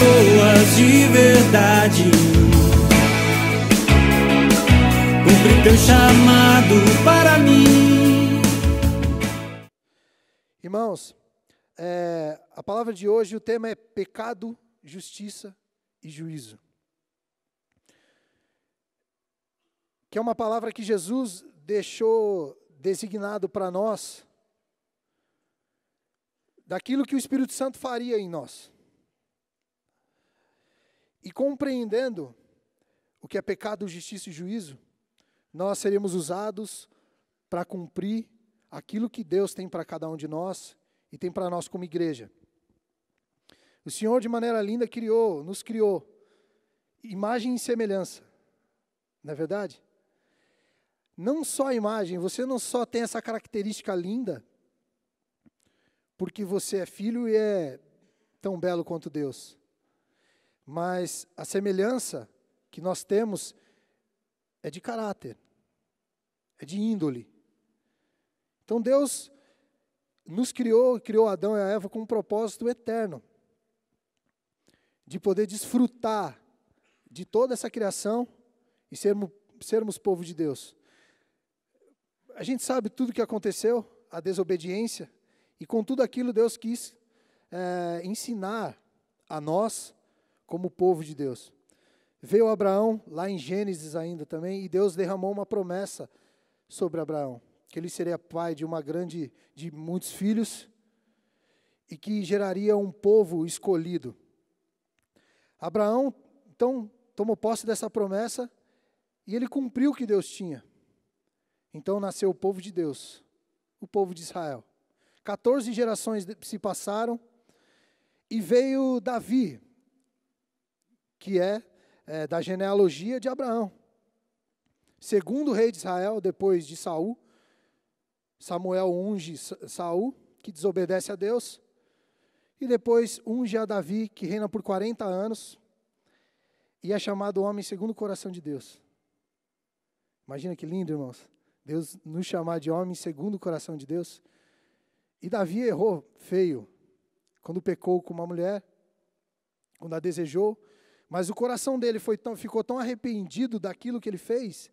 pessoas de verdade. Cumpre teu chamado para mim. Irmãos, a palavra de hoje, o tema é pecado, justiça e juízo. Que é uma palavra que Jesus deixou designado para nós, daquilo que o Espírito Santo faria em nós. E compreendendo o que é pecado, justiça e juízo, nós seremos usados para cumprir aquilo que Deus tem para cada um de nós e tem para nós como igreja. O Senhor, de maneira linda, nos criou imagem e semelhança. Não é verdade? Não só a imagem, você não só tem essa característica linda, porque você é filho e é tão belo quanto Deus. Mas a semelhança que nós temos é de caráter, é de índole. Então Deus nos criou Adão e a Eva com um propósito eterno, de poder desfrutar de toda essa criação e sermos povo de Deus. A gente sabe tudo o que aconteceu, a desobediência, e com tudo aquilo Deus quis ensinar a nós como povo de Deus. Veio Abraão, lá em Gênesis ainda também, e Deus derramou uma promessa sobre Abraão, que ele seria pai de muitos filhos, e que geraria um povo escolhido. Abraão, então, tomou posse dessa promessa, e ele cumpriu o que Deus tinha. Então nasceu o povo de Deus, o povo de Israel. 14 gerações se passaram, e veio Davi, que é da genealogia de Abraão. Segundo rei de Israel, depois de Saul. Samuel unge Saul, que desobedece a Deus. E depois unge a Davi, que reina por 40 anos. E é chamado homem segundo o coração de Deus. Imagina que lindo, irmãos. Deus nos chamar de homem segundo o coração de Deus. E Davi errou feio, quando pecou com uma mulher, quando a desejou. Mas o coração dele ficou tão arrependido daquilo que ele fez,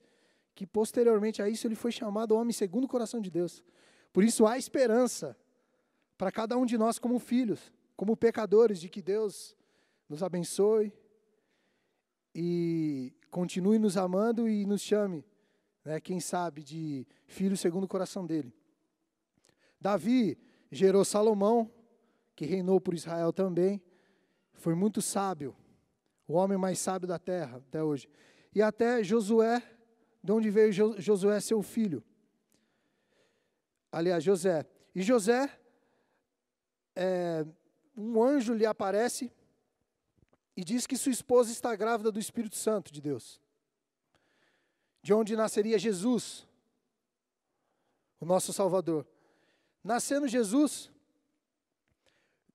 que posteriormente a isso ele foi chamado homem segundo o coração de Deus. Por isso há esperança para cada um de nós como filhos, como pecadores, de que Deus nos abençoe e continue nos amando e nos chame, quem sabe, de filhos segundo o coração dele. Davi gerou Salomão, que reinou por Israel também, foi muito sábio, o homem mais sábio da terra até hoje. E até Josué, de onde veio Josué, seu filho. Aliás, José. E José, um anjo lhe aparece e diz que sua esposa está grávida do Espírito Santo de Deus. De onde nasceria Jesus, o nosso Salvador. Nascendo Jesus,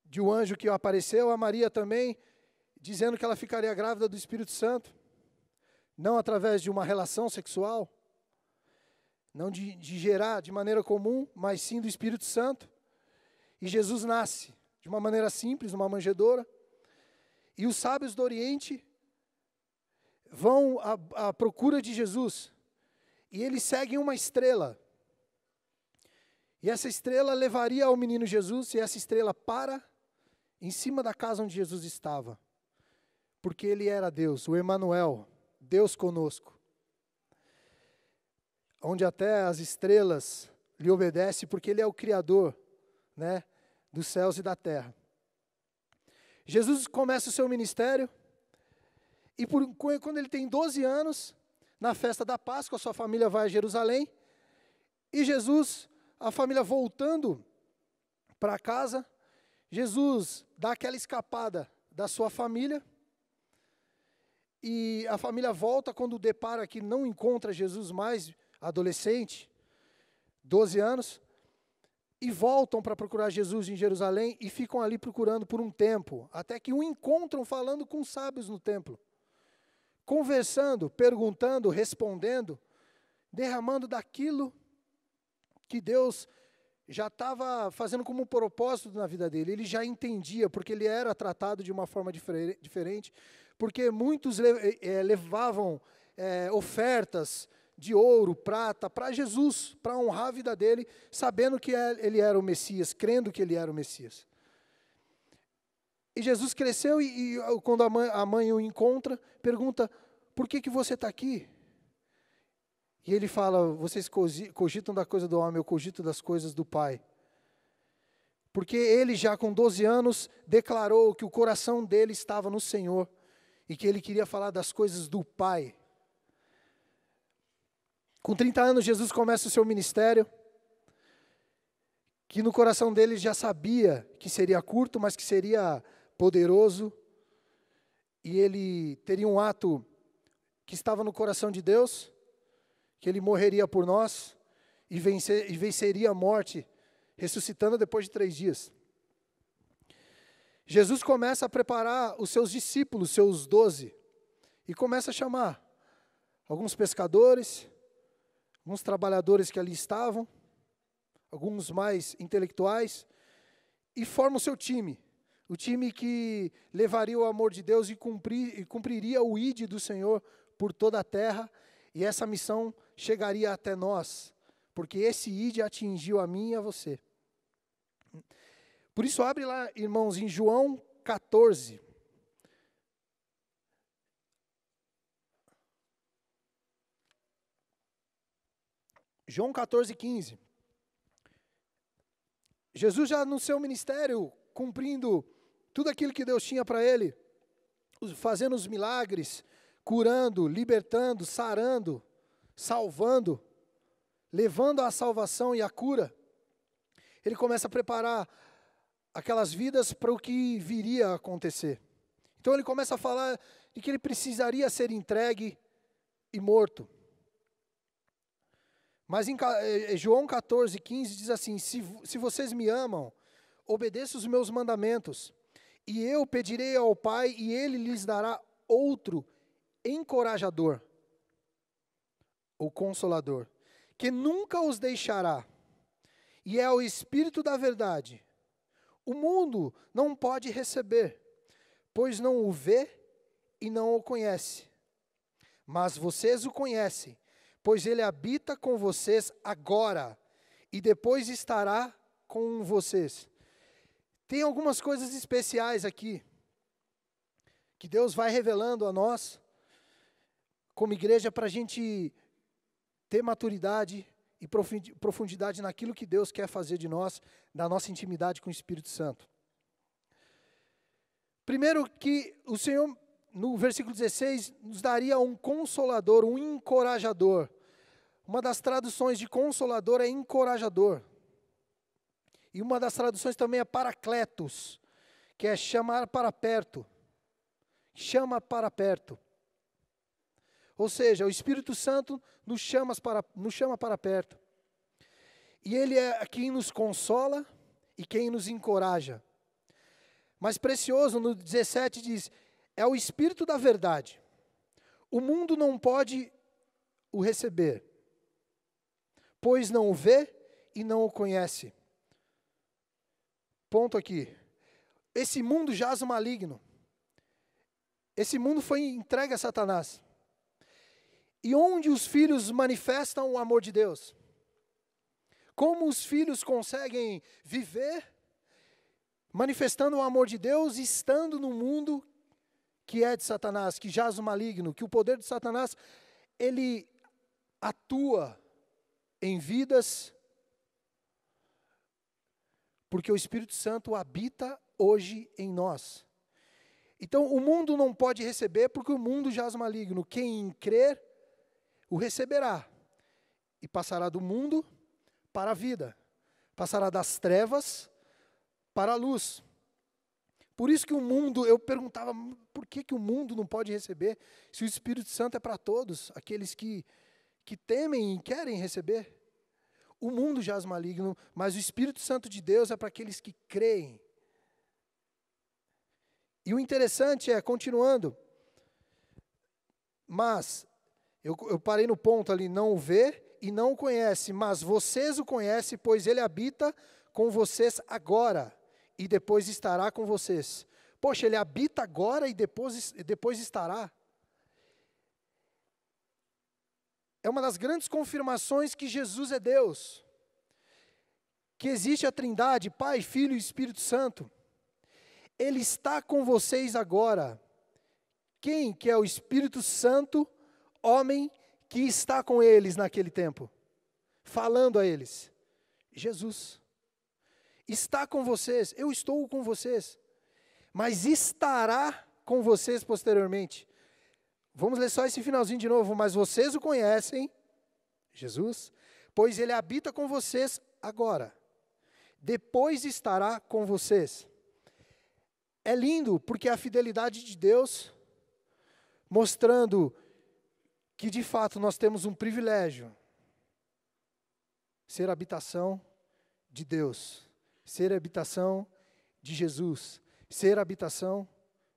de um anjo que apareceu, a Maria também, dizendo que ela ficaria grávida do Espírito Santo, não através de uma relação sexual, não de gerar de maneira comum, mas sim do Espírito Santo. E Jesus nasce de uma maneira simples, numa manjedoura, e os sábios do Oriente vão à procura de Jesus, e eles seguem uma estrela, e essa estrela levaria ao menino Jesus, e essa estrela para em cima da casa onde Jesus estava, porque ele era Deus, o Emanuel, Deus conosco. Onde até as estrelas lhe obedecem, porque ele é o Criador, dos céus e da terra. Jesus começa o seu ministério, e quando ele tem 12 anos, na festa da Páscoa, sua família vai a Jerusalém, e Jesus, a família voltando para casa, Jesus dá aquela escapada da sua família, e a família volta quando depara que não encontra Jesus mais, adolescente, 12 anos, e voltam para procurar Jesus em Jerusalém e ficam ali procurando por um tempo, até que o encontram falando com os sábios no templo, conversando, perguntando, respondendo, derramando daquilo que Deus já estava fazendo como um propósito na vida dele. Ele já entendia, porque ele era tratado de uma forma diferente, porque muitos levavam ofertas de ouro, prata, para Jesus, para honrar a vida dele, sabendo que ele era o Messias, crendo que ele era o Messias. E Jesus cresceu e quando a mãe o encontra, pergunta, por que você está aqui? E ele fala, vocês cogitam da coisa do homem, eu cogito das coisas do Pai. Porque ele já com 12 anos declarou que o coração dele estava no Senhor e que ele queria falar das coisas do Pai. Com 30 anos Jesus começa o seu ministério, que no coração dele já sabia que seria curto, mas que seria poderoso. E ele teria um ato que estava no coração de Deus, que ele morreria por nós e venceria a morte, ressuscitando depois de 3 dias. Jesus começa a preparar os seus discípulos, seus 12, e começa a chamar alguns pescadores, alguns trabalhadores que ali estavam, alguns mais intelectuais, e forma o seu time, o time que levaria o amor de Deus e cumpriria o ide do Senhor por toda a terra, e essa missão chegaria até nós, porque esse ide atingiu a mim e a você. Por isso, abre lá, irmãos, em João 14. João 14, 15. Jesus já no seu ministério, cumprindo tudo aquilo que Deus tinha para ele, fazendo os milagres, curando, libertando, sarando, salvando, levando a salvação e a cura. Ele começa a preparar aquelas vidas para o que viria a acontecer. Então ele começa a falar de que ele precisaria ser entregue e morto. Mas em João 14, 15 diz assim, se vocês me amam, obedeçam os meus mandamentos, e eu pedirei ao Pai, e Ele lhes dará outro encorajador, ou consolador, que nunca os deixará, e é o Espírito da verdade. O mundo não pode receber, pois não o vê e não o conhece. Mas vocês o conhecem, pois ele habita com vocês agora, e depois estará com vocês. Tem algumas coisas especiais aqui, que Deus vai revelando a nós, como igreja, para a gente ter maturidade e profundidade naquilo que Deus quer fazer de nós, na nossa intimidade com o Espírito Santo. Primeiro que o Senhor, no versículo 16, nos daria um consolador, um encorajador. Uma das traduções de consolador é encorajador. E uma das traduções também é paracletos, que é chamar para perto. Chama para perto. Ou seja, o Espírito Santo nos chama para perto. E Ele é quem nos consola e quem nos encoraja. Mas precioso, no 17 diz, é o Espírito da verdade. O mundo não pode o receber, pois não o vê e não o conhece. Ponto aqui. Esse mundo jaz o maligno. Esse mundo foi entregue a Satanás. E onde os filhos manifestam o amor de Deus? Como os filhos conseguem viver manifestando o amor de Deus, estando no mundo que é de Satanás, que jaz o maligno, que o poder de Satanás, ele atua em vidas, porque o Espírito Santo habita hoje em nós. Então, o mundo não pode receber, porque o mundo jaz o maligno. Quem crer, o receberá, e passará do mundo para a vida, passará das trevas para a luz. Por isso que o mundo, eu perguntava, por que o mundo não pode receber, se o Espírito Santo é para todos, aqueles que temem e querem receber? O mundo jaz maligno, mas o Espírito Santo de Deus é para aqueles que creem. E o interessante é, continuando, mas, eu parei no ponto ali, não o vê e não o conhece, mas vocês o conhecem, pois ele habita com vocês agora e depois estará com vocês. Poxa, ele habita agora e depois estará. É uma das grandes confirmações que Jesus é Deus. Que existe a Trindade, Pai, Filho e Espírito Santo. Ele está com vocês agora. Quem que é o Espírito Santo, homem, que está com eles naquele tempo? Falando a eles. Jesus. Está com vocês, eu estou com vocês. Mas estará com vocês posteriormente. Vamos ler só esse finalzinho de novo. Mas vocês o conhecem, Jesus, pois ele habita com vocês agora. Depois estará com vocês. É lindo porque a fidelidade de Deus, mostrando que de fato nós temos um privilégio, ser habitação de Deus, ser habitação de Jesus, ser habitação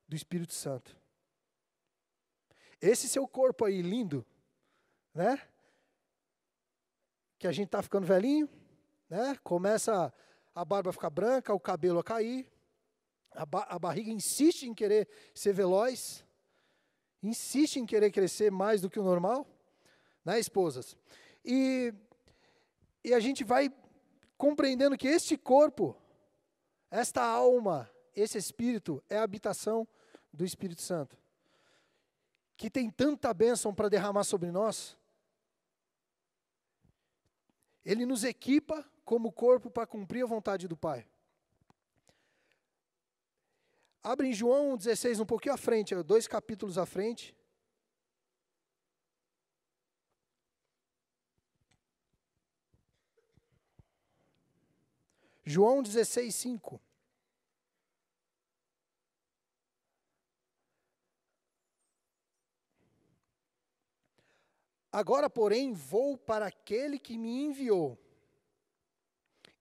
do Espírito Santo. Esse seu corpo aí lindo, né? Que a gente está ficando velhinho, né? Começa a barba a ficar branca, o cabelo a cair, a barriga insiste em querer ser veloz, insiste em querer crescer mais do que o normal, né, esposas? E a gente vai compreendendo que este corpo, esta alma, esse espírito é a habitação do Espírito Santo, que tem tanta bênção para derramar sobre nós. Ele nos equipa como corpo para cumprir a vontade do Pai. Abre em João 16, um pouquinho à frente, 2 capítulos à frente. João 16, 5. Agora, porém, vou para aquele que me enviou.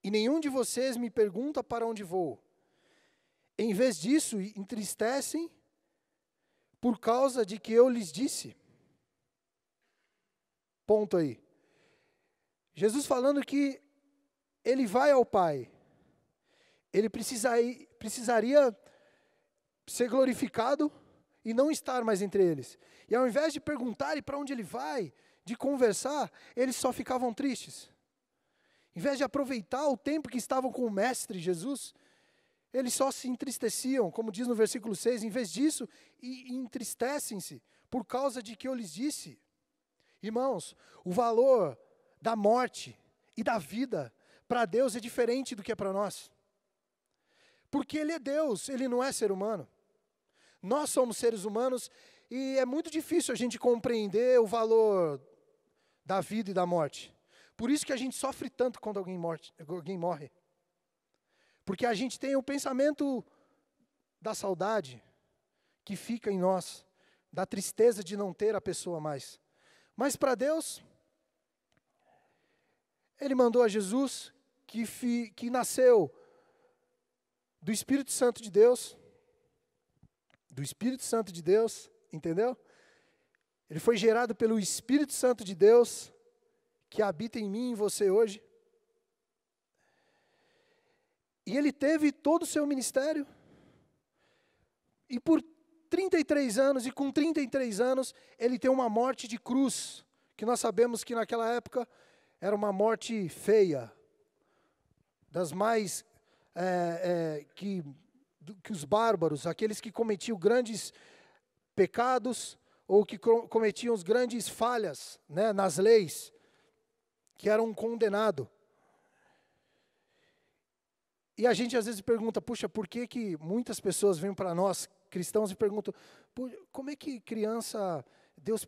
E nenhum de vocês me pergunta para onde vou. Em vez disso, entristecem por causa de que eu lhes disse. Ponto aí. Jesus falando que ele vai ao Pai. Ele precisaria ser glorificado e não estar mais entre eles. E ao invés de perguntarem para onde ele vai, de conversar, eles só ficavam tristes. Em vez de aproveitar o tempo que estavam com o Mestre Jesus, eles só se entristeciam, como diz no versículo 6, em vez disso, entristecem-se por causa de que eu lhes disse. Irmãos, o valor da morte e da vida para Deus é diferente do que é para nós. Porque Ele é Deus, Ele não é ser humano. Nós somos seres humanos e é muito difícil a gente compreender o valor da vida e da morte. Por isso que a gente sofre tanto quando alguém morre. Porque a gente tem o pensamento da saudade que fica em nós, da tristeza de não ter a pessoa mais. Mas para Deus, Ele mandou a Jesus, que nasceu do Espírito Santo de Deus, entendeu? Ele foi gerado pelo Espírito Santo de Deus, que habita em mim e em você hoje. E ele teve todo o seu ministério. E por 33 anos, e com 33 anos, ele tem uma morte de cruz, que nós sabemos que naquela época era uma morte feia, das mais, que os bárbaros, aqueles que cometiam grandes pecados, ou que cometiam as grandes falhas, né, nas leis, que eram condenados. E a gente às vezes pergunta, puxa, por que muitas pessoas vêm para nós, cristãos, e perguntam, como é que criança,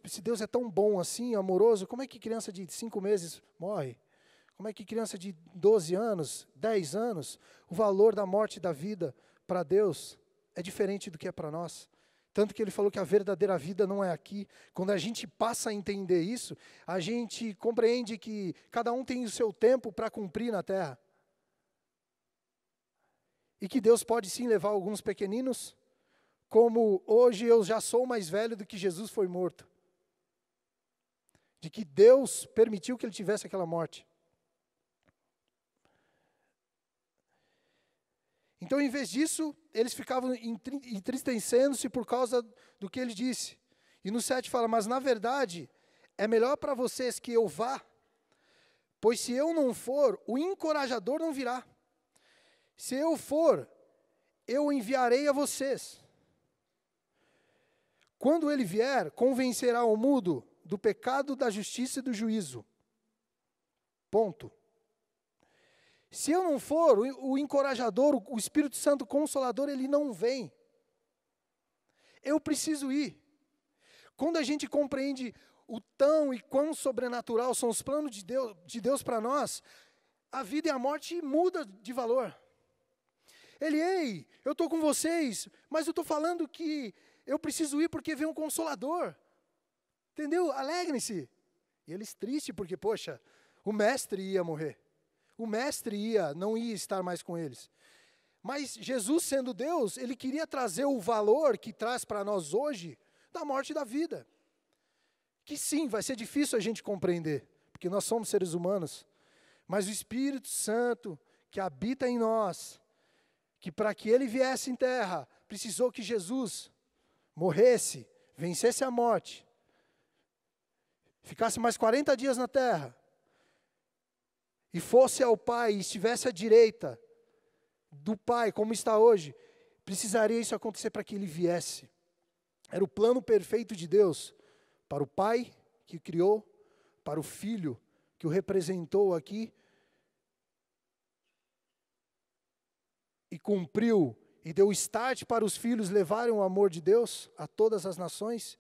se Deus é tão bom assim, amoroso, como é que criança de 5 meses morre? Como é que criança de 12 anos, 10 anos, o valor da morte e da vida para Deus é diferente do que é para nós? Tanto que ele falou que a verdadeira vida não é aqui. Quando a gente passa a entender isso, a gente compreende que cada um tem o seu tempo para cumprir na terra. E que Deus pode sim levar alguns pequeninos, como hoje eu já sou mais velho do que Jesus foi morto. de que Deus permitiu que ele tivesse aquela morte. Então, em vez disso, eles ficavam entristecendo-se por causa do que ele disse. E no 7 fala, mas na verdade, é melhor para vocês que eu vá, pois se eu não for, o encorajador não virá. Se eu for, eu enviarei a vocês. Quando ele vier, convencerá o mundo do pecado, da justiça e do juízo. Ponto. Se eu não for, o encorajador, o Espírito Santo Consolador, ele não vem. Eu preciso ir. Quando a gente compreende o tão e quão sobrenatural são os planos de Deus para nós, a vida e a morte mudam de valor. Ei, eu estou com vocês, mas eu estou falando que eu preciso ir porque vem um Consolador. Entendeu? Alegrem-se. E eles tristes porque, poxa, o mestre ia morrer. O mestre não ia estar mais com eles. Mas Jesus, sendo Deus, ele queria trazer o valor que traz para nós hoje da morte e da vida. Que sim, vai ser difícil a gente compreender, porque nós somos seres humanos. Mas o Espírito Santo que habita em nós, que para que ele viesse em terra, precisou que Jesus morresse, vencesse a morte, ficasse mais 40 dias na terra, e fosse ao Pai, e estivesse à direita do Pai, como está hoje, precisaria isso acontecer para que ele viesse. Era o plano perfeito de Deus, para o Pai que o criou, para o Filho que o representou aqui, e cumpriu, e deu start para os filhos levarem o amor de Deus a todas as nações,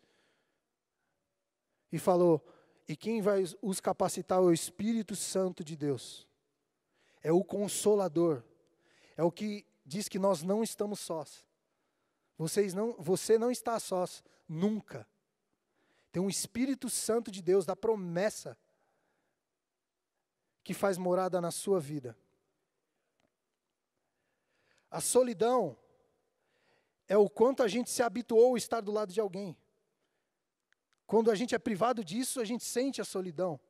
e falou, e quem vai os capacitar é o Espírito Santo de Deus. É o Consolador. É o que diz que nós não estamos sós. Você não está sós, nunca. Tem um Espírito Santo de Deus, da promessa, que faz morada na sua vida. A solidão é o quanto a gente se habituou a estar do lado de alguém. Quando a gente é privado disso, a gente sente a solidão.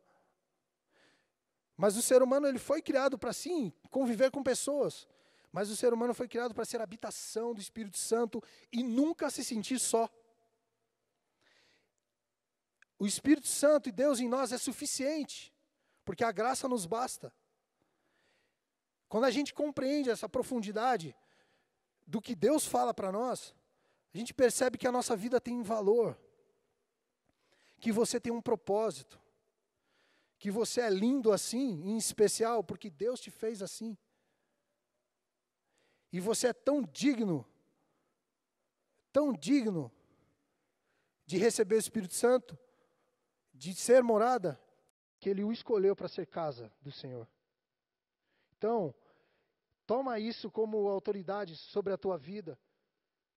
Mas o ser humano ele foi criado para, sim, conviver com pessoas. Mas o ser humano foi criado para ser a habitação do Espírito Santo e nunca se sentir só. O Espírito Santo e Deus em nós é suficiente, porque a graça nos basta. Quando a gente compreende essa profundidade do que Deus fala para nós, a gente percebe que a nossa vida tem valor. Que você tem um propósito, que você é lindo assim, em especial, porque Deus te fez assim. E você é tão digno de receber o Espírito Santo, de ser morada, que Ele o escolheu para ser casa do Senhor. Então, toma isso como autoridade sobre a tua vida,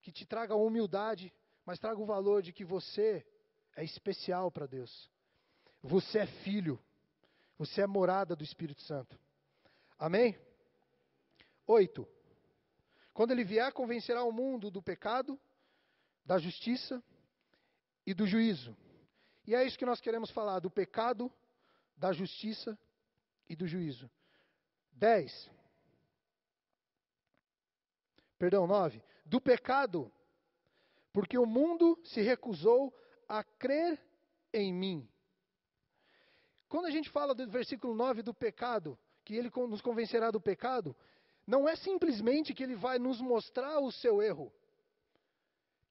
que te traga humildade, mas traga o valor de que você é especial para Deus. Você é filho. Você é morada do Espírito Santo. Amém? 8. Quando ele vier, convencerá o mundo do pecado, da justiça e do juízo. E é isso que nós queremos falar, do pecado, da justiça e do juízo. 9. Do pecado, porque o mundo se recusou a crer em mim. Quando a gente fala do versículo 9 do pecado, que ele nos convencerá do pecado, não é simplesmente que ele vai nos mostrar o seu erro,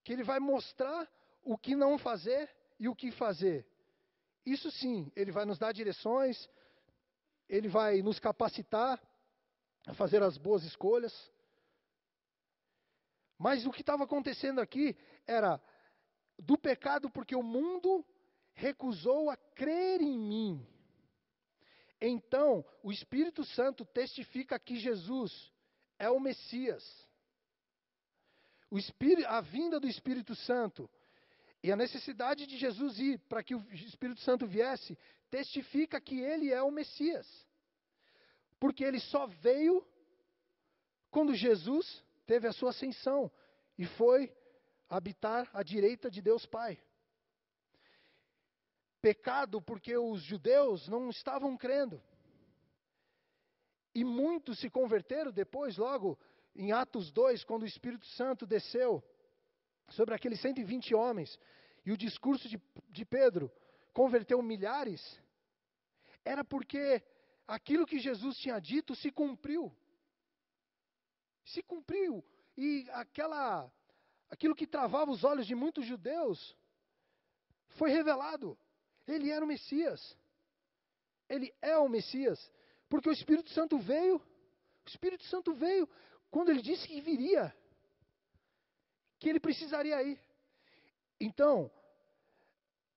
que ele vai mostrar o que não fazer e o que fazer. Isso sim, ele vai nos dar direções, ele vai nos capacitar a fazer as boas escolhas. Mas o que estava acontecendo aqui era do pecado porque o mundo recusou a crer em mim. Então, o Espírito Santo testifica que Jesus é o Messias. A vinda do Espírito Santo e a necessidade de Jesus ir para que o Espírito Santo viesse, testifica que ele é o Messias. Porque ele só veio quando Jesus teve a sua ascensão e foi habitar à direita de Deus Pai. pecado porque os judeus não estavam crendo. E muitos se converteram depois, logo em Atos 2, quando o Espírito Santo desceu sobre aqueles 120 homens, e o discurso de Pedro converteu milhares, era porque aquilo que Jesus tinha dito se cumpriu. Se cumpriu. E aquilo que travava os olhos de muitos judeus foi revelado. Ele era o Messias. Ele é o Messias. Porque o Espírito Santo veio quando ele disse que viria. Que ele precisaria ir. Então,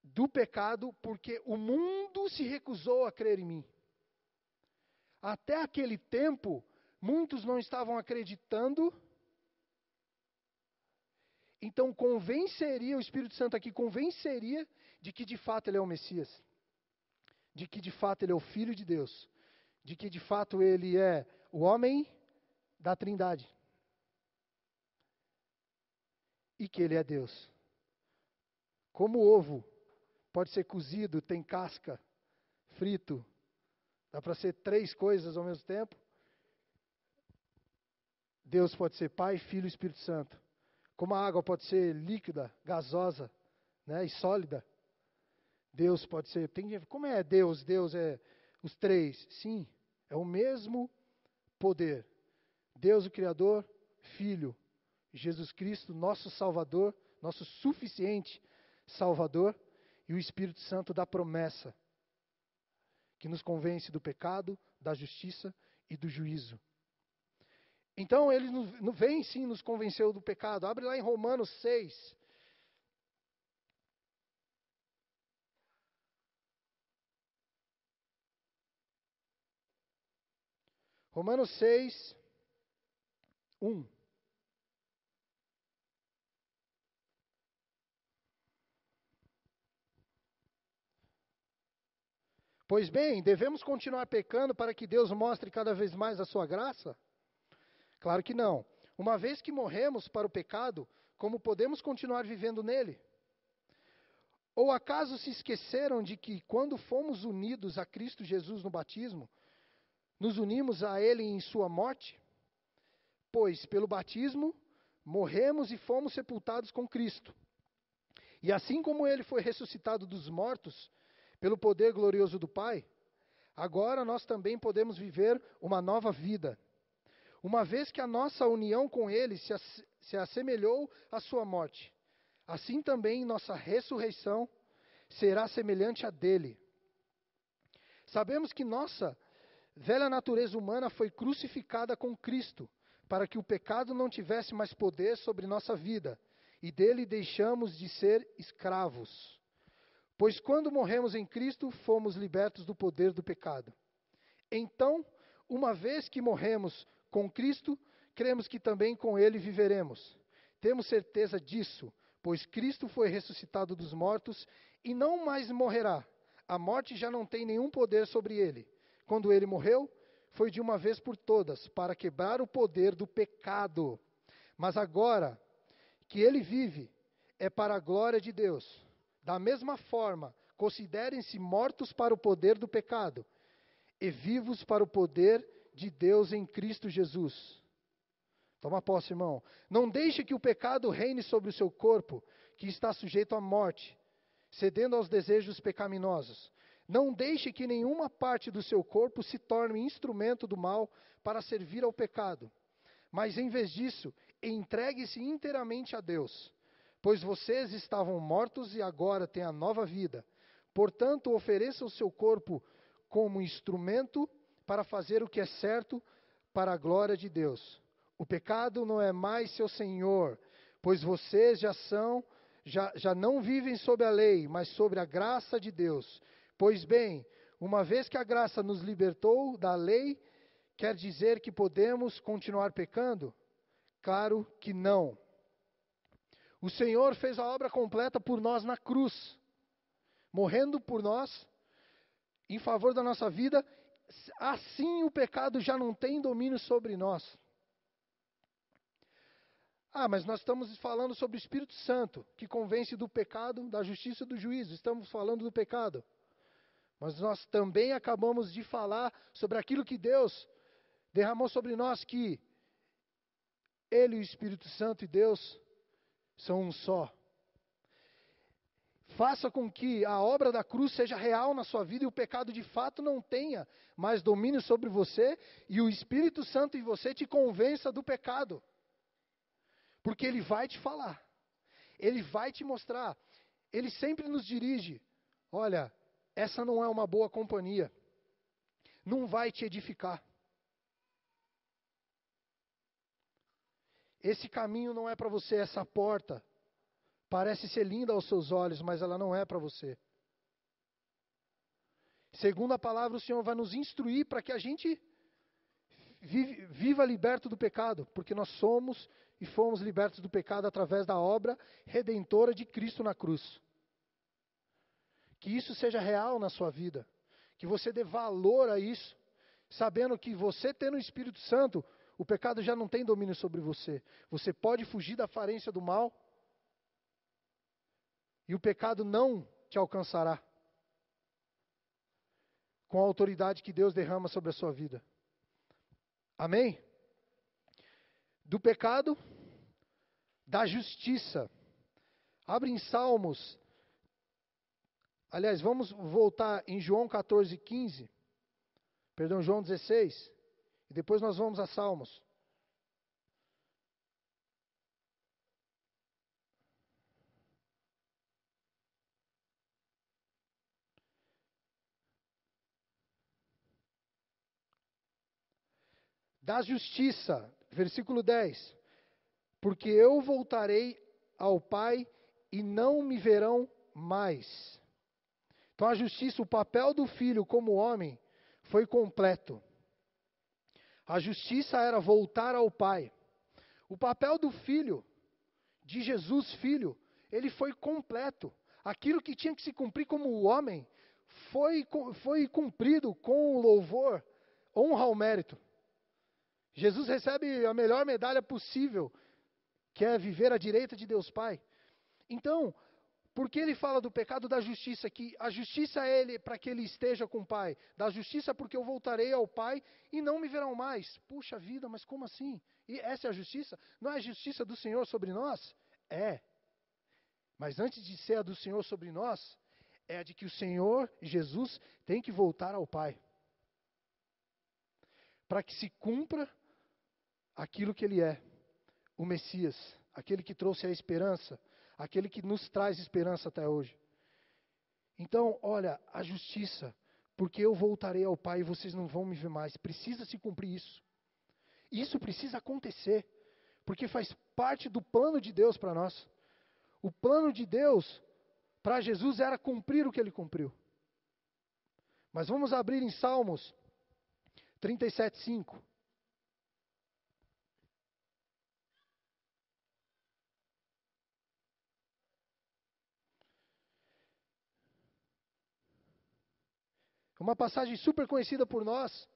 do pecado, porque o mundo se recusou a crer em mim. Até aquele tempo, muitos não estavam acreditando. Então o Espírito Santo aqui convenceria de que de fato ele é o Messias. De que de fato ele é o Filho de Deus. De que de fato ele é o homem da Trindade. E que ele é Deus. Como o ovo pode ser cozido, tem casca, frito, dá para ser 3 coisas ao mesmo tempo. Deus pode ser Pai, Filho e Espírito Santo. Como a água pode ser líquida, gasosa, né, e sólida. Deus pode ser... Como é Deus? Deus é os 3. Sim, é o mesmo poder. Deus, o Criador, Filho, Jesus Cristo, nosso Salvador, nosso suficiente Salvador, e o Espírito Santo da promessa, que nos convence do pecado, da justiça e do juízo. Então, ele vem sim nos convenceu do pecado. Abre lá em Romanos 6. Romanos 6, 1. Pois bem, devemos continuar pecando para que Deus mostre cada vez mais a sua graça? Claro que não. Uma vez que morremos para o pecado, como podemos continuar vivendo nele? Ou acaso se esqueceram de que quando fomos unidos a Cristo Jesus no batismo, nos unimos a Ele em sua morte? Pois pelo batismo morremos e fomos sepultados com Cristo. E assim como Ele foi ressuscitado dos mortos, pelo poder glorioso do Pai, agora nós também podemos viver uma nova vida. Uma vez que a nossa união com Ele se assemelhou à sua morte, assim também nossa ressurreição será semelhante à dele. Sabemos que nossa velha natureza humana foi crucificada com Cristo, para que o pecado não tivesse mais poder sobre nossa vida, e dele deixamos de ser escravos. Pois quando morremos em Cristo, fomos libertos do poder do pecado. Então, uma vez que morremos com Cristo, cremos que também com Ele viveremos. Temos certeza disso, pois Cristo foi ressuscitado dos mortos e não mais morrerá. A morte já não tem nenhum poder sobre Ele. Quando Ele morreu, foi de uma vez por todas, para quebrar o poder do pecado. Mas agora que Ele vive, é para a glória de Deus. Da mesma forma, considerem-se mortos para o poder do pecado e vivos para o poder de Deus em Cristo Jesus. Toma posse, irmão. Não deixe que o pecado reine sobre o seu corpo, que está sujeito à morte, cedendo aos desejos pecaminosos. Não deixe que nenhuma parte do seu corpo se torne instrumento do mal para servir ao pecado. Mas em vez disso, entregue-se inteiramente a Deus. Pois vocês estavam mortos e agora têm a nova vida. Portanto, ofereça o seu corpo como instrumento para fazer o que é certo para a glória de Deus. O pecado não é mais seu senhor, pois vocês já não vivem sob a lei, mas sobre a graça de Deus. Pois bem, uma vez que a graça nos libertou da lei, quer dizer que podemos continuar pecando? Claro que não. O Senhor fez a obra completa por nós na cruz, morrendo por nós, em favor da nossa vida. Assim o pecado já não tem domínio sobre nós. Ah, mas nós estamos falando sobre o Espírito Santo, que convence do pecado, da justiça e do juízo. Estamos falando do pecado. Mas nós também acabamos de falar sobre aquilo que Deus derramou sobre nós, que Ele, o Espírito Santo e Deus são um só. Faça com que a obra da cruz seja real na sua vida e o pecado de fato não tenha mais domínio sobre você e o Espírito Santo em você te convença do pecado. Porque Ele vai te falar, Ele vai te mostrar, Ele sempre nos dirige. Olha, essa não é uma boa companhia, não vai te edificar. Esse caminho não é para você, essa porta parece ser linda aos seus olhos, mas ela não é para você. Segundo a palavra, o Senhor vai nos instruir para que a gente viva liberto do pecado, porque nós somos e fomos libertos do pecado através da obra redentora de Cristo na cruz. Que isso seja real na sua vida, que você dê valor a isso, sabendo que você tendo o Espírito Santo, o pecado já não tem domínio sobre você. Você pode fugir da falência do mal, e o pecado não te alcançará, com a autoridade que Deus derrama sobre a sua vida. Amém? Do pecado, da justiça. Abre em Salmos. Aliás, vamos voltar em João 14:15. Perdão, João 16. E depois nós vamos a Salmos. Da justiça, versículo 10. Porque eu voltarei ao Pai e não me verão mais. Então a justiça, o papel do filho como homem, foi completo. A justiça era voltar ao Pai. O papel do filho, de Jesus filho, ele foi completo. Aquilo que tinha que se cumprir como homem, foi cumprido com louvor, honra ao mérito. Jesus recebe a melhor medalha possível, que é viver à direita de Deus Pai. Então, por que ele fala do pecado da justiça? Que a justiça é ele para que ele esteja com o Pai. Da justiça porque eu voltarei ao Pai e não me verão mais. Puxa vida, mas como assim? E essa é a justiça? Não é a justiça do Senhor sobre nós? É. Mas antes de ser a do Senhor sobre nós, é a de que o Senhor Jesus tem que voltar ao Pai. Para que se cumpra aquilo que Ele é, o Messias, aquele que trouxe a esperança, aquele que nos traz esperança até hoje. Então, olha, a justiça, porque eu voltarei ao Pai e vocês não vão me ver mais. Precisa se cumprir isso. Isso precisa acontecer, porque faz parte do plano de Deus para nós. O plano de Deus para Jesus era cumprir o que Ele cumpriu. Mas vamos abrir em Salmos 37:5. Uma passagem super conhecida por nós.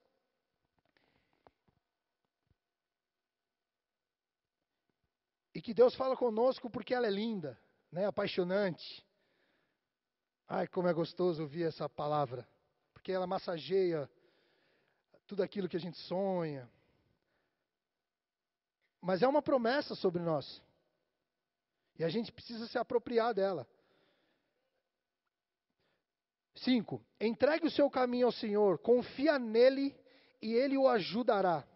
E que Deus fala conosco porque ela é linda, né? Apaixonante. Ai, como é gostoso ouvir essa palavra. Porque ela massageia tudo aquilo que a gente sonha. Mas é uma promessa sobre nós. E a gente precisa se apropriar dela. 5. Entregue o seu caminho ao Senhor, confia nele e ele o ajudará.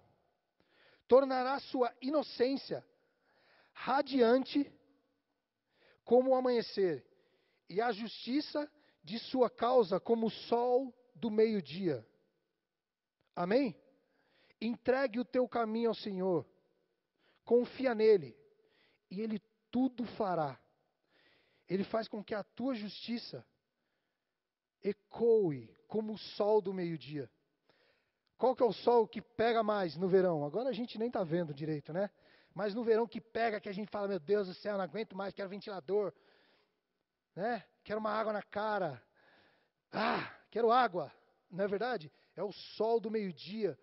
Tornará sua inocência radiante como o amanhecer, e a justiça de sua causa como o sol do meio-dia. Amém? Entregue o teu caminho ao Senhor, confia nele, e ele tudo fará. Ele faz com que a tua justiça ecoe como o sol do meio-dia. Qual que é o sol que pega mais no verão? Agora a gente nem está vendo direito, né? Mas no verão que pega, que a gente fala, meu Deus do céu, não aguento mais, quero ventilador, né? Quero uma água na cara. Quero água, não é verdade? É o sol do meio-dia.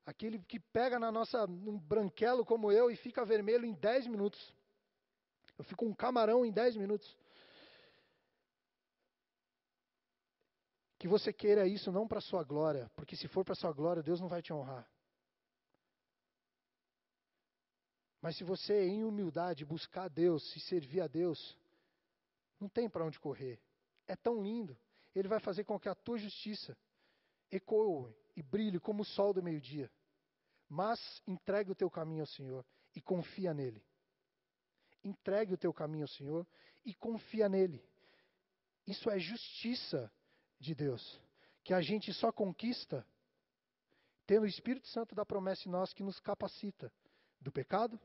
Aquele que pega num branquelo como eu e fica vermelho em 10 minutos. Eu fico um camarão em 10 minutos. Que você queira isso não para a sua glória, porque se for para a sua glória, Deus não vai te honrar. Mas se você, em humildade, buscar Deus e servir a Deus, não tem para onde correr. É tão lindo. Ele vai fazer com que a tua justiça ecoe e brilhe como o sol do meio-dia. Mas entregue o teu caminho ao Senhor e confia nele. Entregue o teu caminho ao Senhor e confia nele. Isso é justiça de Deus, que a gente só conquista tendo o Espírito Santo da promessa em nós que nos capacita do pecado,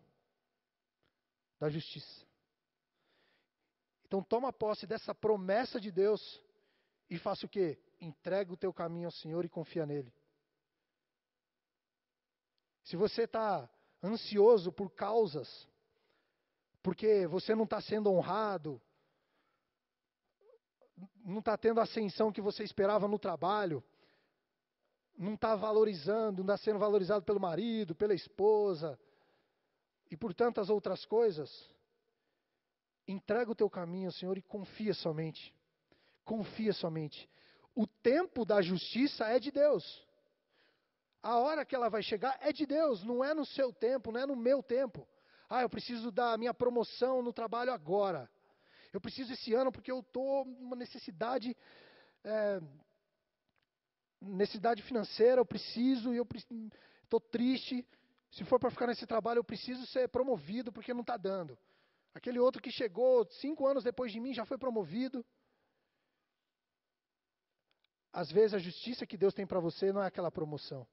da justiça. Então toma posse dessa promessa de Deus e faça o quê? Entrega o teu caminho ao Senhor e confia nele. Se você está ansioso por causas, porque você não está sendo honrado, não está tendo a ascensão que você esperava no trabalho, não está valorizando, não está sendo valorizado pelo marido, pela esposa, e por tantas outras coisas, entrega o teu caminho ao Senhor e confia somente. Confia somente. O tempo da justiça é de Deus. A hora que ela vai chegar é de Deus, não é no seu tempo, não é no meu tempo. Eu preciso da minha promoção no trabalho agora. Eu preciso esse ano porque eu estou numa necessidade financeira, eu preciso, e eu estou triste. Se for para ficar nesse trabalho, eu preciso ser promovido porque não está dando. Aquele outro que chegou 5 anos depois de mim já foi promovido. Às vezes a justiça que Deus tem para você não é aquela promoção.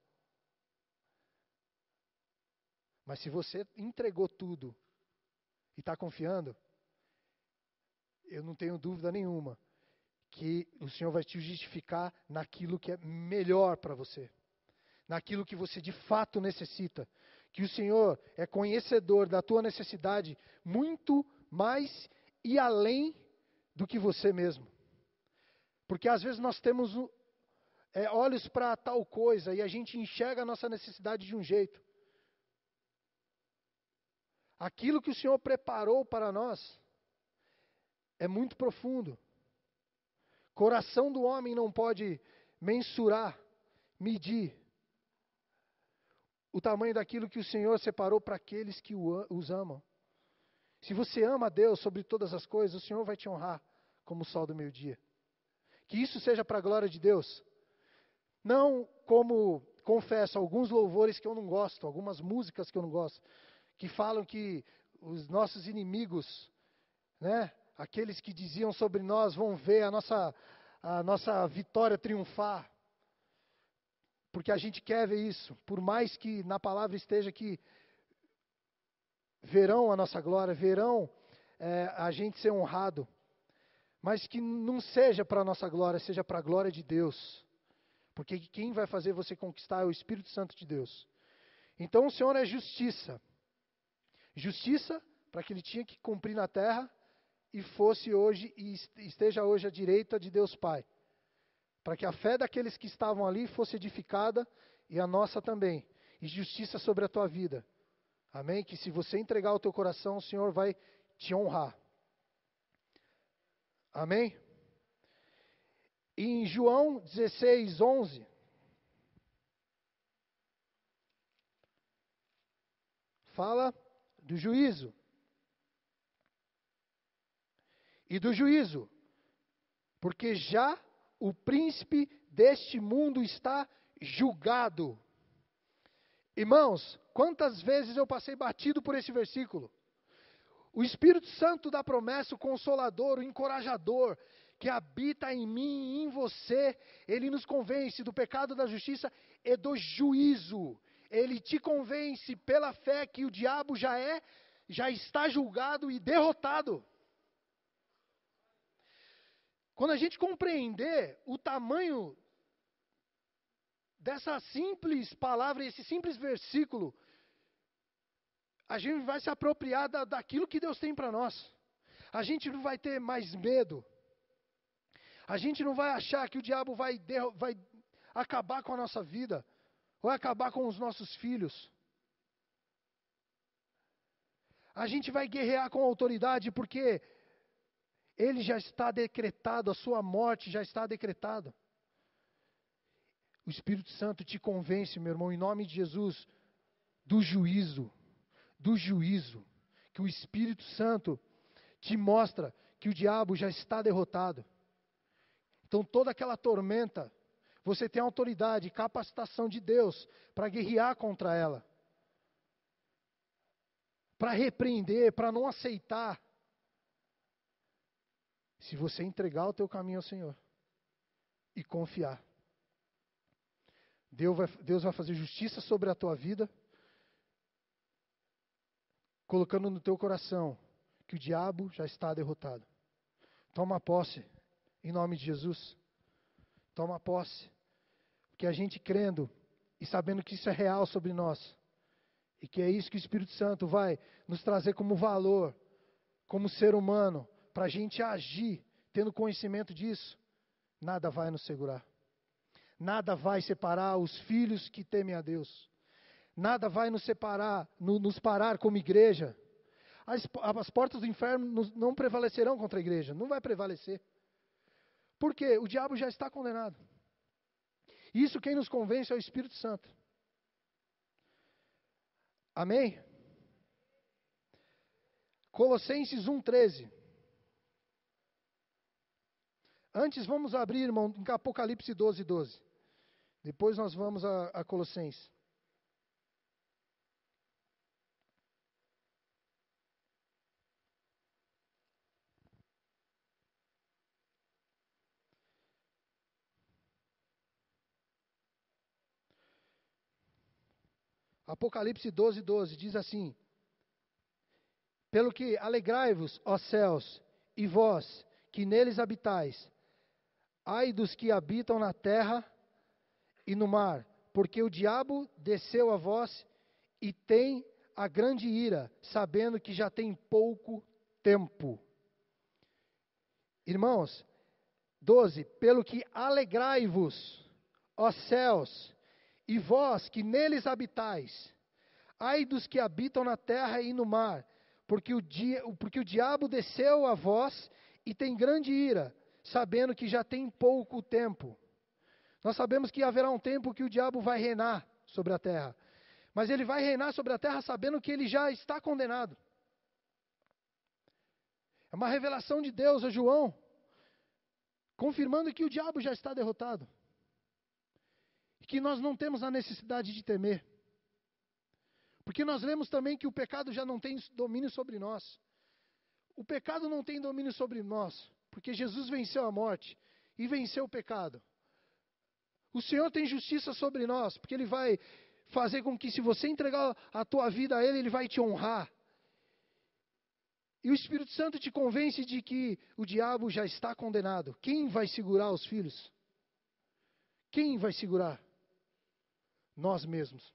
Mas se você entregou tudo e está confiando, eu não tenho dúvida nenhuma que o Senhor vai te justificar naquilo que é melhor para você. Naquilo que você de fato necessita. Que o Senhor é conhecedor da tua necessidade muito mais e além do que você mesmo. Porque às vezes nós temos olhos para tal coisa e a gente enxerga a nossa necessidade de um jeito. Aquilo que o Senhor preparou para nós é muito profundo. Coração do homem não pode mensurar, medir o tamanho daquilo que o Senhor separou para aqueles que os amam. Se você ama a Deus sobre todas as coisas, o Senhor vai te honrar como o sol do meio-dia. Que isso seja para a glória de Deus. Não como, confesso, alguns louvores que eu não gosto, algumas músicas que eu não gosto, que falam que os nossos inimigos, aqueles que diziam sobre nós, vão ver a nossa vitória triunfar. Porque a gente quer ver isso. Por mais que na palavra esteja que verão a nossa glória, verão a gente ser honrado. Mas que não seja para a nossa glória, seja para a glória de Deus. Porque quem vai fazer você conquistar é o Espírito Santo de Deus. Então o Senhor é justiça. Justiça para que ele tinha que cumprir na terra e fosse hoje e esteja hoje à direita de Deus Pai. Para que a fé daqueles que estavam ali fosse edificada e a nossa também. E justiça sobre a tua vida. Amém? Que se você entregar o teu coração, o Senhor vai te honrar. Amém? E em João 16:11, fala do juízo. E do juízo, porque já o príncipe deste mundo está julgado. Irmãos, quantas vezes eu passei batido por esse versículo? O Espírito Santo da promessa, o Consolador, o Encorajador, que habita em mim e em você, ele nos convence do pecado, da justiça e do juízo. Ele te convence pela fé que o diabo já está julgado e derrotado. Quando a gente compreender o tamanho dessa simples palavra, esse simples versículo, a gente vai se apropriar daquilo que Deus tem para nós. A gente não vai ter mais medo. A gente não vai achar que o diabo vai acabar com a nossa vida, vai acabar com os nossos filhos. A gente vai guerrear com autoridade porque ele já está decretado, a sua morte já está decretada. O Espírito Santo te convence, meu irmão, em nome de Jesus, do juízo, que o Espírito Santo te mostra que o diabo já está derrotado. Então toda aquela tormenta, você tem autoridade, capacitação de Deus para guerrear contra ela. Para repreender, para não aceitar. Se você entregar o teu caminho ao Senhor e confiar, Deus vai fazer justiça sobre a tua vida, colocando no teu coração que o diabo já está derrotado. Toma posse, em nome de Jesus. Toma posse. Porque a gente crendo e sabendo que isso é real sobre nós, e que é isso que o Espírito Santo vai nos trazer como valor, como ser humano, para a gente agir, tendo conhecimento disso, nada vai nos segurar. Nada vai separar os filhos que temem a Deus. Nada vai nos separar, nos parar como igreja. As portas do inferno não prevalecerão contra a igreja, não vai prevalecer. Por quê? O diabo já está condenado. Isso quem nos convence é o Espírito Santo. Amém? Colossenses 1,13. Antes vamos abrir, irmão, em Apocalipse 12:12. Depois nós vamos a Colossenses. Apocalipse 12:12 diz assim: pelo que alegrai-vos, ó céus, e vós, que neles habitais, ai dos que habitam na terra e no mar, porque o diabo desceu a vós e tem a grande ira, sabendo que já tem pouco tempo. Irmãos, 12, pelo que alegrai-vos, ó céus, e vós que neles habitais, ai dos que habitam na terra e no mar, porque o diabo desceu a vós e tem grande ira, sabendo que já tem pouco tempo. Nós sabemos que haverá um tempo que o diabo vai reinar sobre a terra, mas ele vai reinar sobre a terra sabendo que ele já está condenado. É uma revelação de Deus a João, confirmando que o diabo já está derrotado. E que nós não temos a necessidade de temer. Porque nós lemos também que o pecado já não tem domínio sobre nós. O pecado não tem domínio sobre nós, porque Jesus venceu a morte e venceu o pecado. O Senhor tem justiça sobre nós, porque Ele vai fazer com que, se você entregar a tua vida a Ele, Ele vai te honrar. E o Espírito Santo te convence de que o diabo já está condenado. Quem vai segurar os filhos? Quem vai segurar? Nós mesmos.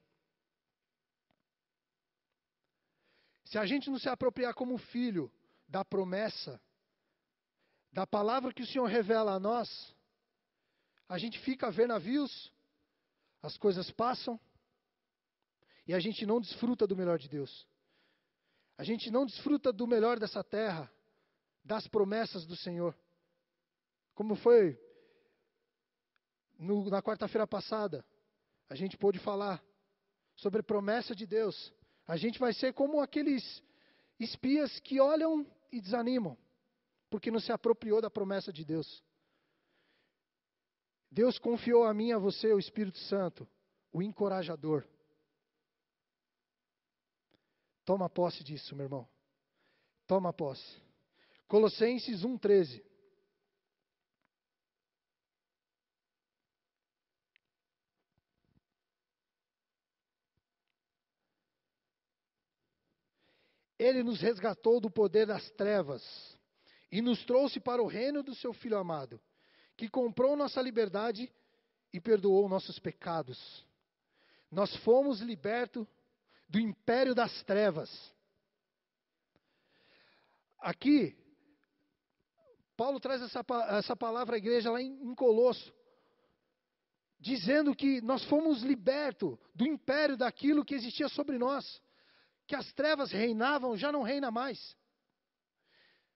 Se a gente não se apropriar como filho da promessa, da palavra que o Senhor revela a nós, a gente fica a ver navios, as coisas passam, e a gente não desfruta do melhor de Deus. A gente não desfruta do melhor dessa terra, das promessas do Senhor. Como foi na quarta-feira passada, a gente pôde falar sobre promessa de Deus. A gente vai ser como aqueles espias que olham e desanimam, porque não se apropriou da promessa de Deus. Deus confiou a mim e a você o Espírito Santo, o encorajador. Toma posse disso, meu irmão. Toma posse. Colossenses 1,13. Ele nos resgatou do poder das trevas e nos trouxe para o reino do seu Filho amado, que comprou nossa liberdade e perdoou nossos pecados. Nós fomos libertos do império das trevas. Aqui, Paulo traz essa palavra à igreja lá em Colosso. dizendo que nós fomos libertos do império daquilo que existia sobre nós, que as trevas reinavam, já não reina mais.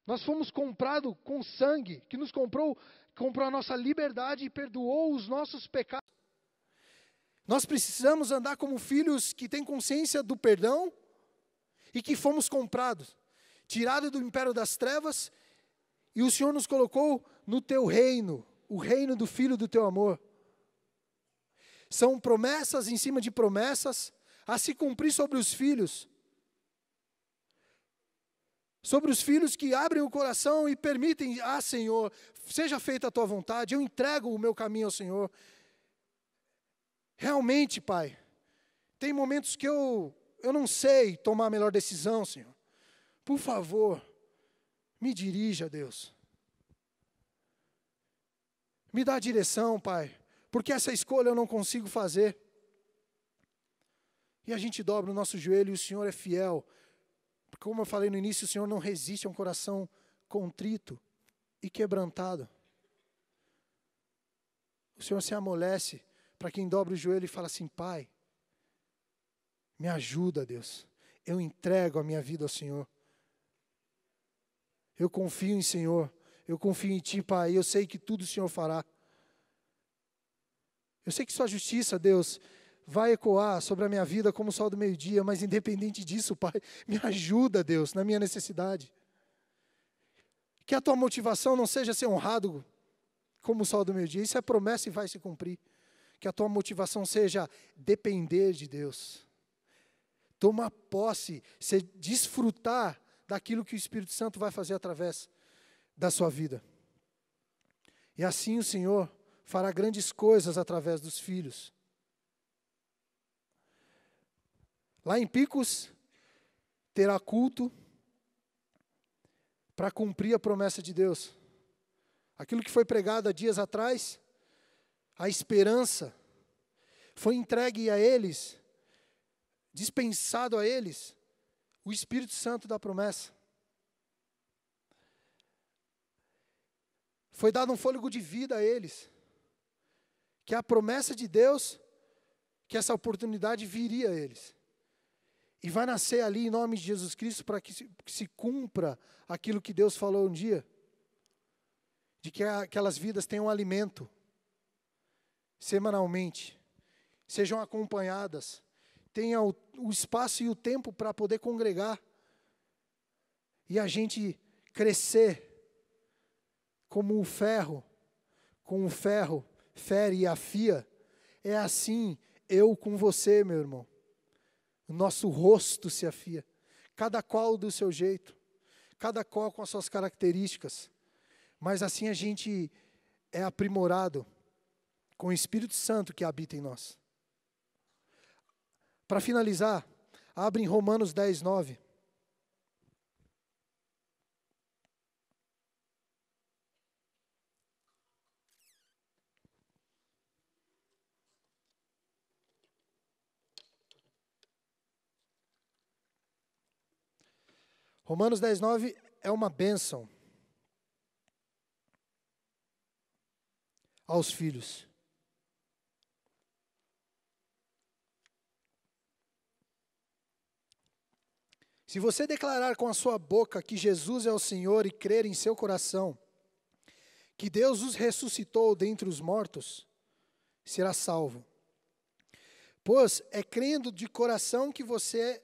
Nós fomos comprados com sangue, que nos comprou a nossa liberdade e perdoou os nossos pecados. Nós precisamos andar como filhos que têm consciência do perdão e que fomos comprados, tirados do império das trevas, e o Senhor nos colocou no teu reino, o reino do Filho do teu amor. São promessas em cima de promessas a se cumprir sobre os filhos. Sobre os filhos que abrem o coração e permitem, Senhor, seja feita a tua vontade, eu entrego o meu caminho ao Senhor. Realmente, Pai, tem momentos que eu não sei tomar a melhor decisão, Senhor. Por favor, me dirija, Deus. Me dá a direção, Pai, porque essa escolha eu não consigo fazer. E a gente dobra o nosso joelho e o Senhor é fiel. Como eu falei no início, o Senhor não resiste a um coração contrito e quebrantado. O Senhor se amolece para quem dobra o joelho e fala assim: Pai, me ajuda, Deus. Eu entrego a minha vida ao Senhor. Eu confio em Senhor. Eu confio em Ti, Pai. Eu sei que tudo o Senhor fará. Eu sei que Sua justiça, Deus, vai ecoar sobre a minha vida como o sol do meio-dia, mas independente disso, Pai, me ajuda, Deus, na minha necessidade. Que a Tua motivação não seja ser honrado como o sol do meio-dia. Isso é promessa e vai se cumprir. Que a Tua motivação seja depender de Deus. Tomar posse, desfrutar daquilo que o Espírito Santo vai fazer através da sua vida. E assim o Senhor fará grandes coisas através dos filhos. Lá em Picos, terá culto para cumprir a promessa de Deus. Aquilo que foi pregado há dias atrás, a esperança, foi entregue a eles, dispensado a eles, o Espírito Santo da promessa. Foi dado um fôlego de vida a eles, que a promessa de Deus, que essa oportunidade viria a eles. E vai nascer ali em nome de Jesus Cristo para que se cumpra aquilo que Deus falou um dia, de que aquelas vidas tenham alimento, semanalmente, sejam acompanhadas, tenham o espaço e o tempo para poder congregar, e a gente crescer, como o ferro, com o ferro fere e afia, é assim eu com você, meu irmão. O nosso rosto se afia, cada qual do seu jeito, cada qual com as suas características, mas assim a gente é aprimorado com o Espírito Santo que habita em nós. Para finalizar, abre em Romanos 10, 9. Romanos 10, 9 é uma bênção aos filhos. Se você declarar com a sua boca que Jesus é o Senhor e crer em seu coração que Deus os ressuscitou dentre os mortos, será salvo. Pois é crendo de coração que você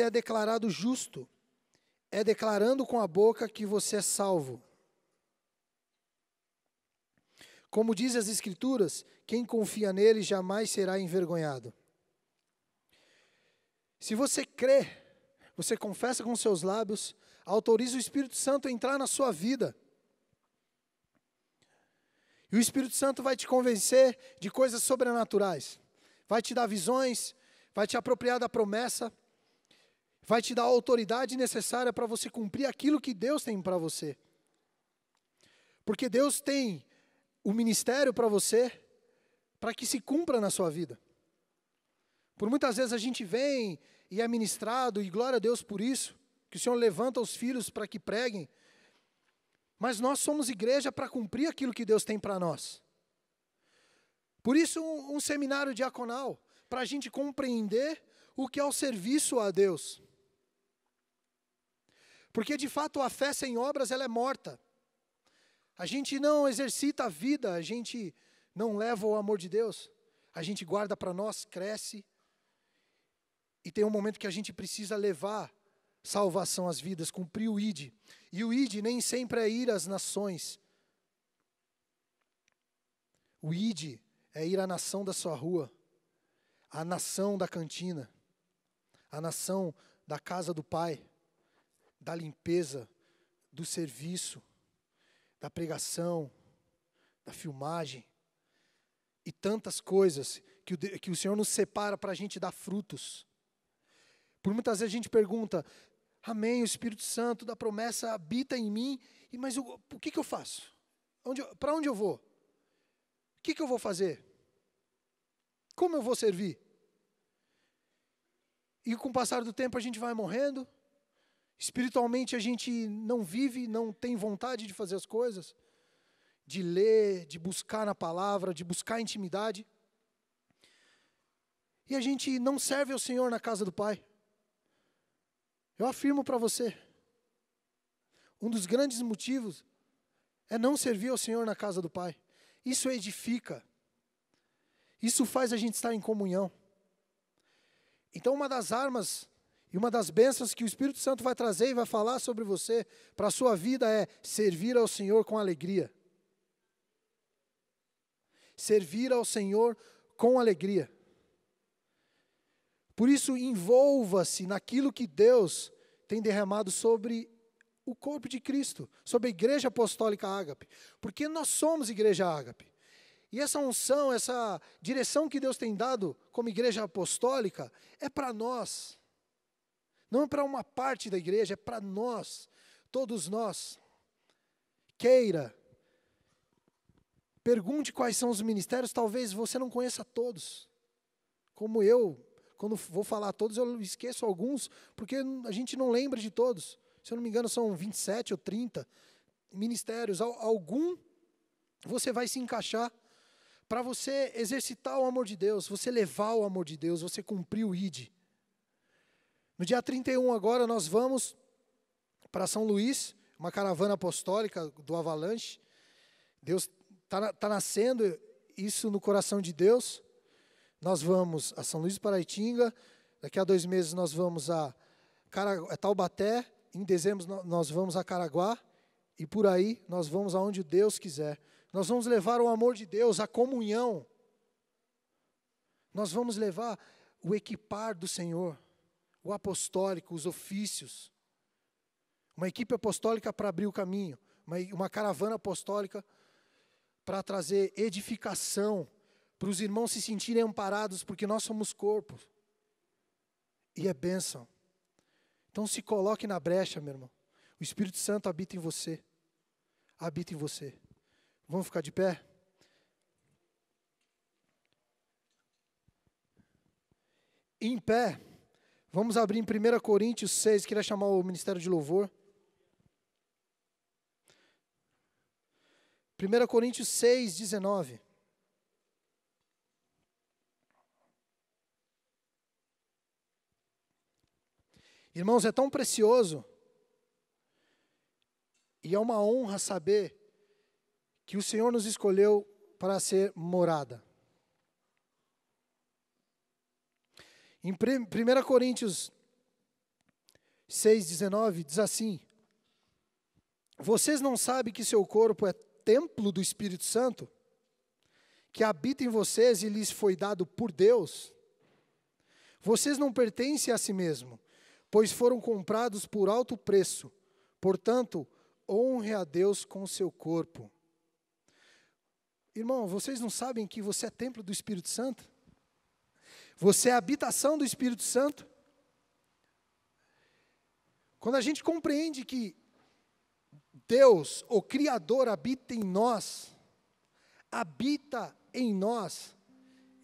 é declarado justo, é declarando com a boca que você é salvo. Como diz as Escrituras, quem confia nele jamais será envergonhado. Se você crê, você confessa com seus lábios, autoriza o Espírito Santo a entrar na sua vida. E o Espírito Santo vai te convencer de coisas sobrenaturais. Vai te dar visões, vai te apropriar da promessa, vai te dar a autoridade necessária para você cumprir aquilo que Deus tem para você. Porque Deus tem o ministério para você, para que se cumpra na sua vida. Por muitas vezes a gente vem e é ministrado, e glória a Deus por isso, que o Senhor levanta os filhos para que preguem, mas nós somos igreja para cumprir aquilo que Deus tem para nós. Por isso, um seminário diaconal, para a gente compreender o que é o serviço a Deus. Porque, de fato, a fé sem obras, ela é morta. A gente não exercita a vida, a gente não leva o amor de Deus. A gente guarda para nós, cresce. E tem um momento que a gente precisa levar salvação às vidas, cumprir o ID. E o ID nem sempre é ir às nações. O ID é ir à nação da sua rua, à nação da cantina, à nação da casa do Pai, da limpeza, do serviço, da pregação, da filmagem e tantas coisas que o Senhor nos separa para a gente dar frutos. Por muitas vezes a gente pergunta, amém, o Espírito Santo da promessa habita em mim, mas o que eu faço? Para onde eu vou? O que eu vou fazer? Como eu vou servir? E com o passar do tempo a gente vai morrendo, espiritualmente a gente não vive, não tem vontade de fazer as coisas, de ler, de buscar na palavra, de buscar intimidade. E a gente não serve ao Senhor na casa do Pai. Eu afirmo para você, um dos grandes motivos é não servir ao Senhor na casa do Pai. Isso edifica. Isso faz a gente estar em comunhão. Então, uma das armas e uma das bênçãos que o Espírito Santo vai trazer e vai falar sobre você, para a sua vida, é servir ao Senhor com alegria. Servir ao Senhor com alegria. Por isso, envolva-se naquilo que Deus tem derramado sobre o corpo de Cristo, sobre a Igreja Apostólica Ágape. Porque nós somos Igreja Ágape. E essa unção, essa direção que Deus tem dado como Igreja Apostólica, é para nós. Não é para uma parte da igreja, é para nós, todos nós. Queira, pergunte quais são os ministérios, talvez você não conheça todos. Como eu, quando vou falar todos, eu esqueço alguns, porque a gente não lembra de todos. Se eu não me engano, são 27 ou 30 ministérios. Algum você vai se encaixar para você exercitar o amor de Deus, você levar o amor de Deus, você cumprir o ID. No dia 31 agora nós vamos para São Luís, uma caravana apostólica do Avalanche. Deus está nascendo isso no coração de Deus. Nós vamos a São Luís do Paraitinga, daqui a 2 meses nós vamos a Taubaté, em dezembro nós vamos a Caraguá, e por aí nós vamos aonde Deus quiser. Nós vamos levar o amor de Deus, a comunhão. Nós vamos levar o equipar do Senhor, o apostólico, os ofícios. Uma equipe apostólica para abrir o caminho, uma caravana apostólica para trazer edificação, para os irmãos se sentirem amparados, porque nós somos corpo. E é bênção. Então se coloque na brecha, meu irmão. O Espírito Santo habita em você. Habita em você. Vamos ficar de pé? Em pé, vamos abrir em 1 Coríntios 6, queria chamar o Ministério de Louvor. 1 Coríntios 6, 19. Irmãos, é tão precioso e é uma honra saber que o Senhor nos escolheu para ser morada. Em 1 Coríntios 6, 19, diz assim: vocês não sabem que seu corpo é templo do Espírito Santo, que habita em vocês e lhes foi dado por Deus? Vocês não pertencem a si mesmos, pois foram comprados por alto preço. Portanto, honre a Deus com o seu corpo. Irmão, vocês não sabem que você é templo do Espírito Santo? Você é a habitação do Espírito Santo? Quando a gente compreende que Deus, o Criador, habita em nós,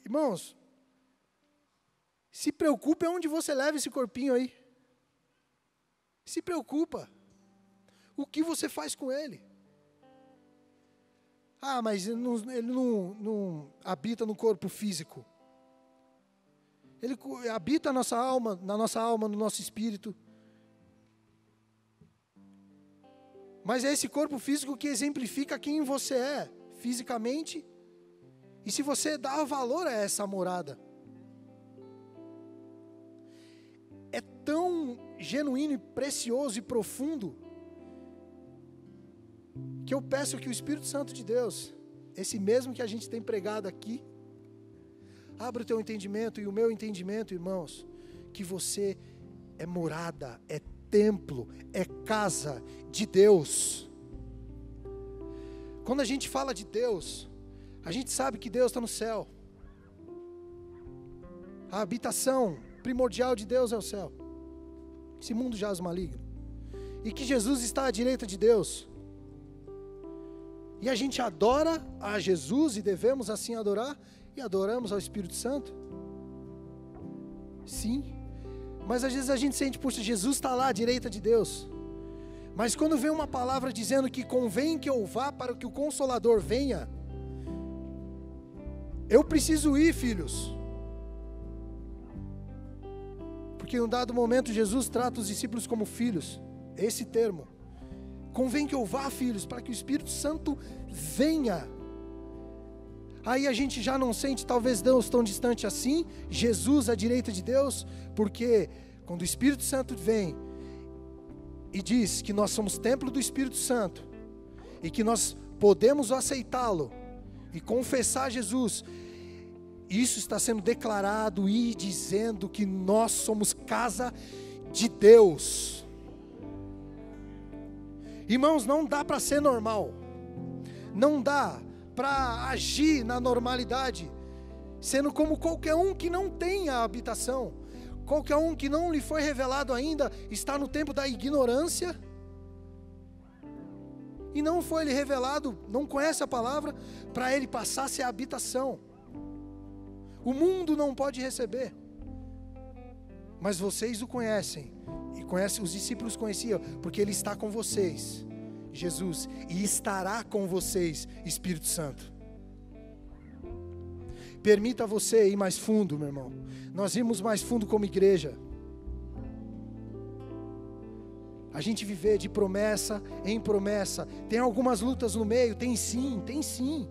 irmãos, se preocupe aonde você leva esse corpinho aí. Se preocupa. O que você faz com ele? Mas ele não habita no corpo físico. Ele habita na nossa alma, no nosso espírito. Mas é esse corpo físico que exemplifica quem você é, fisicamente. E se você dá valor a essa morada. É tão genuíno e precioso e profundo, que eu peço que o Espírito Santo de Deus, esse mesmo que a gente tem pregado aqui, abra o teu entendimento e o meu entendimento, irmãos, que você é morada, é templo, é casa de Deus. Quando a gente fala de Deus, a gente sabe que Deus está no céu. A habitação primordial de Deus é o céu. Esse mundo jaz maligno. E que Jesus está à direita de Deus. E a gente adora a Jesus e devemos assim adorar. E adoramos ao Espírito Santo. Sim. Mas às vezes a gente sente, poxa, Jesus está lá à direita de Deus. Mas quando vem uma palavra dizendo que convém que eu vá para que o Consolador venha, eu preciso ir, filhos. Porque em um dado momento Jesus trata os discípulos como filhos. Esse termo. Convém que eu vá, filhos, para que o Espírito Santo venha. Aí a gente já não sente talvez Deus tão distante assim, Jesus à direita de Deus, porque quando o Espírito Santo vem e diz que nós somos templo do Espírito Santo, e que nós podemos aceitá-lo, e confessar Jesus, isso está sendo declarado e dizendo que nós somos casa de Deus. Irmãos, não dá para ser normal, não dá para agir na normalidade, sendo como qualquer um que não tem a habitação, qualquer um que não lhe foi revelado ainda, está no tempo da ignorância, e não foi lhe revelado, não conhece a palavra, para ele passar a ser a habitação. O mundo não pode receber, mas vocês o conhecem, e conhecem, os discípulos conheciam, porque ele está com vocês, Jesus, e estará com vocês, Espírito Santo. Permita você ir mais fundo, meu irmão. Nós irmos mais fundo como igreja. A gente viver de promessa em promessa. Tem algumas lutas no meio? Tem sim, tem sim.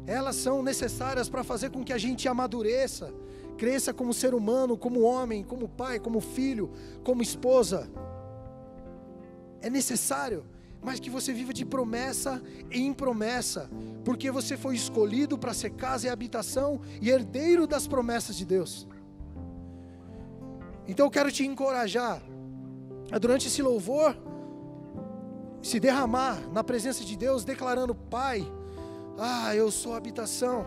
Elas são necessárias para fazer com que a gente amadureça, cresça como ser humano, como homem, como pai, como filho, como esposa. É necessário, mas que você viva de promessa em promessa, porque você foi escolhido para ser casa e habitação e herdeiro das promessas de Deus. Então eu quero te encorajar a, durante esse louvor, se derramar na presença de Deus, declarando: Pai, eu sou a habitação.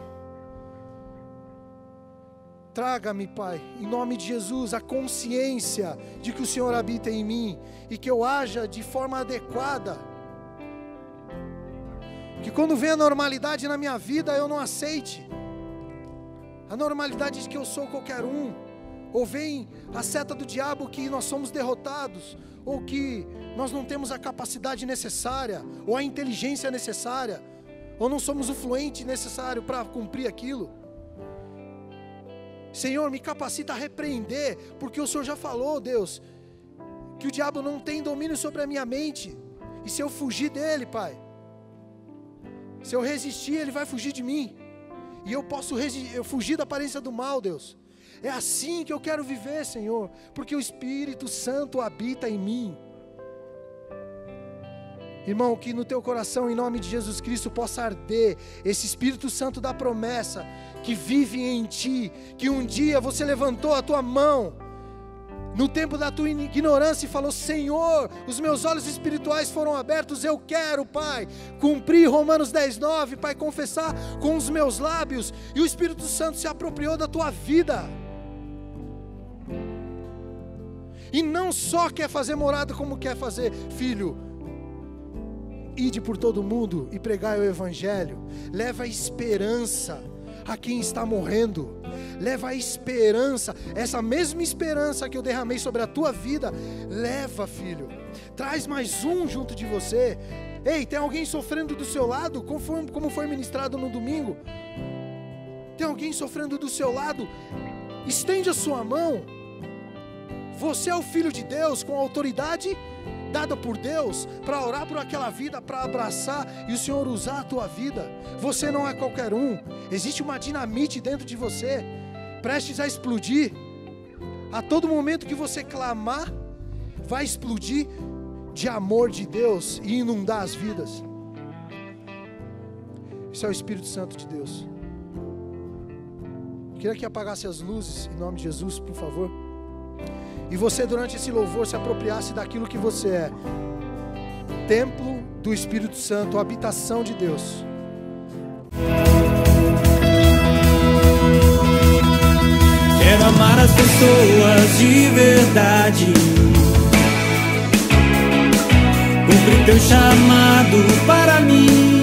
Traga-me, Pai, em nome de Jesus, a consciência de que o Senhor habita em mim e que eu haja de forma adequada. Que quando vem a normalidade na minha vida, eu não aceite a normalidade de que eu sou qualquer um, ou vem a seta do diabo que nós somos derrotados, ou que nós não temos a capacidade necessária, ou a inteligência necessária, ou não somos o fluente necessário para cumprir aquilo. Senhor, me capacita a repreender, porque o Senhor já falou, Deus, que o diabo não tem domínio sobre a minha mente, e se eu fugir dele, Pai, se eu resistir, ele vai fugir de mim, e eu posso eu fugir da aparência do mal, Deus. É assim que eu quero viver, Senhor, porque o Espírito Santo habita em mim. Irmão, que no teu coração, em nome de Jesus Cristo, possa arder esse Espírito Santo da promessa que vive em ti, que um dia você levantou a tua mão no tempo da tua ignorância e falou: Senhor, os meus olhos espirituais foram abertos, eu quero, Pai, cumprir Romanos 10:9, Pai, confessar com os meus lábios, e o Espírito Santo se apropriou da tua vida. E não só quer fazer morada, como quer fazer: filho, ide por todo mundo e pregai o Evangelho. Leva a esperança a quem está morrendo. Leva a esperança, essa mesma esperança que eu derramei sobre a tua vida. Leva, filho. Traz mais um junto de você. Ei, tem alguém sofrendo do seu lado, como foi ministrado no domingo? Tem alguém sofrendo do seu lado? Estende a sua mão. Você é o Filho de Deus, com autoridade dada por Deus, para orar por aquela vida, para abraçar e o Senhor usar a tua vida. Você não é qualquer um. Existe uma dinamite dentro de você, prestes a explodir. A todo momento que você clamar, vai explodir de amor de Deus e inundar as vidas. Isso é o Espírito Santo de Deus. Eu queria que apagasse as luzes, em nome de Jesus, por favor. E você, durante esse louvor, se apropriasse daquilo que você é: templo do Espírito Santo, habitação de Deus. Quero amar as pessoas de verdade, cumprir teu chamado para mim.